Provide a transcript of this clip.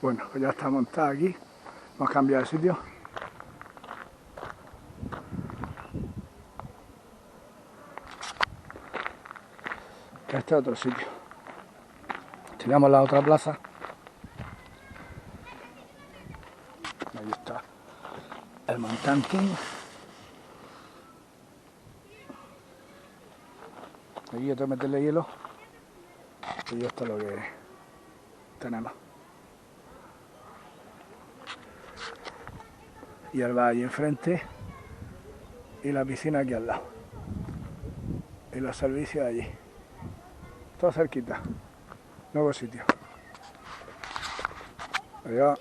Bueno, pues ya está montada aquí. Hemos cambiado de sitio. Este es otro sitio. Tiramos la otra plaza. Ahí está el montante. Aquí otro meterle hielo. Y esto es lo que tenemos. Y el bar allí enfrente. Y la piscina aquí al lado. Y los servicios allí. Todo cerquita. Nuevo sitio. Adiós.